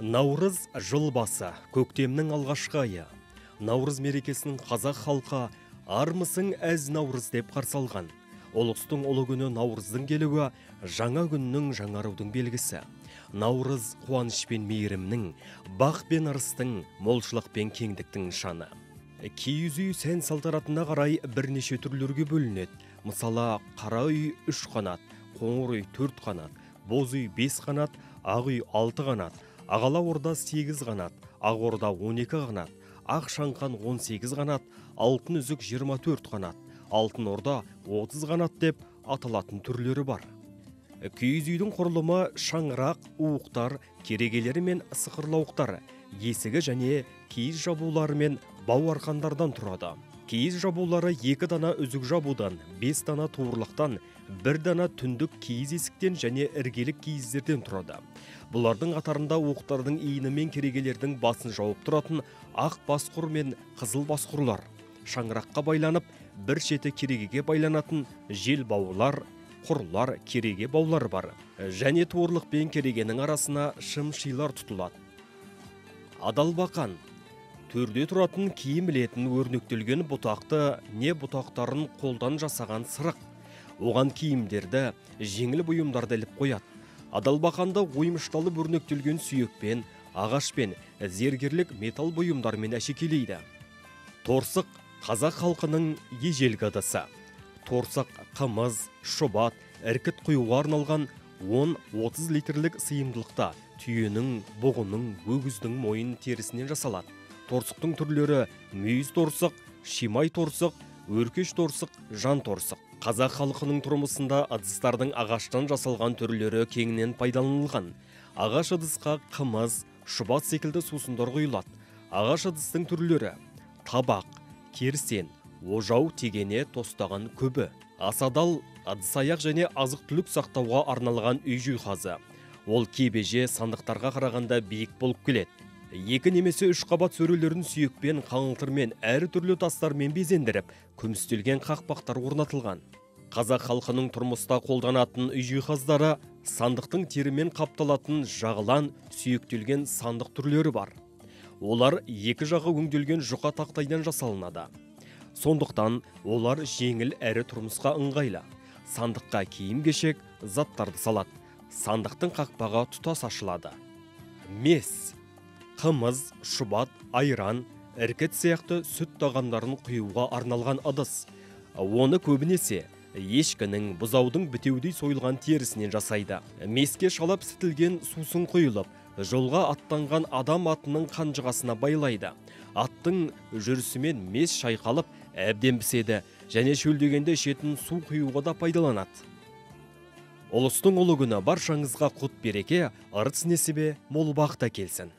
Наурыз жыл басы, көктемнің алғашқы айы. Наурыз мерекесінің қазақ халқы армысың әз наурыз деп қарсы алған. Ұлыстың ұлы күні наурыздың келуі жаңа күннің жаңарудың белгісі. Наурыз қуаныш пен мейірімнің, бақ пен ырыстың, молшылық пен кеңдіктің нышаны. Киіз үй сән салтанатына қарай бірнеше түрлерге бөлінеді. Мысалы, қара үй 3 қанат, қоңыр үй 4 қанат, боз үй 5 қанат, ақ үй 6 қанат, ағала орда 8 қанат, ақ орда 12 қанат, ақ шаңқан 18 қанат, алтын үзік 24 қанат, алтын орда 30 қанат деп аталатын түрлері бар. Киіз үйдің құрылымы шаңырақ, уықтар, керегелері мен сықырлауықтар, есігі және киіз жабулары мен бау арқандардан тұрады. Киіз жабулары 2 дана үзік жабудан, 5 дана туырлықтан, 1 дана түндік киіз есіктен және іргелік киіздерден тұрады. Бұлардың қатарында уықтардың иіні мен керегелердің басын жауып тұратын ақ басқұр мен қызыл басқұрлар, шаңыраққа байланып, бір шеті керегеге байланатын жел баулар, құрлар, кереге баулар бар. Және туырлық пен керегенің арасына шым-шилар тұтылады. Адалбақан төрде тұратын киім ілетін өрнектелген бұтақты не бұтақтарын қолдан жасаған сырық. Оған киімдерді, жеңіл бұйымдарды іліп қояды. Адалбақанды оймышталып өрнектелген сүйекпен, ағашпен, зергерлік металл бұйымдармен әшекейлейді. Торсық қазақ халқының ежелгі ыдысы. Торсық қымыз, шұбат, іркіт құюға арналған 10-30 литрлік сыйымдылықта түйенің, бұғының, өгіздің мойын терісінен жасалады. Торсықтың түрлері мүйіз торсық, шимай торсық, өркеш торсық, жан торсық. Қазақ халқының тұрмысында ыдыстардың ағаштан жасалған түрлері кеңінен пайдаланылған. Ағаш ыдысқа қымыз, шұбат секілді сусындар құйылады. Ағаш ыдыстың түрлері табақ, керсен, ожау, тегене, тостаған көбі. Асадал, ыдыс-аяқ және азық-түлік сақтауға арналған үй жиһазы. Ол кебеже сандықтарға қарағанда биік болып келеді. 2 немесе 3 қабат сөрелерін сүйекпен, қаңылтырмен, әрі түрлі тастармен безендіріп, күмістелген қақпақтар орнатылған. Қазақ халқының тұрмыста қолданатын үй жиһаздары сандықтың терімен қапталатын жағылан, сүйектелген сандық түрлері бар. Олар 2 жағы өңделген жұқа тақтайдан жасалынады. Сондықтан олар жеңіл әрі тұрмысқа ыңғайлы. Сандыққа киім-кешек, заттарды салады. Сандықтың қақпағы тұтас ашылады. Мес қымыз, шұбат, айран, іркіт сияқты сүт тағамдарын құюға арналған ыдыс. Оны көбінесе ешкінің, бұзаудың бітеудей сойылған терісінен жасайды. Меске шалап сітілген сусын құйылып, жолға аттанған адам атының қанжығасына байлайды. Аттың жүрісімен мес шайқалып, әбден піседі және шөлдегенде ішетін су құюға да пайдаланады. Ұлыстың ұлы күні баршаңызға құт береке, ырыс несібе, мол бақта келсін.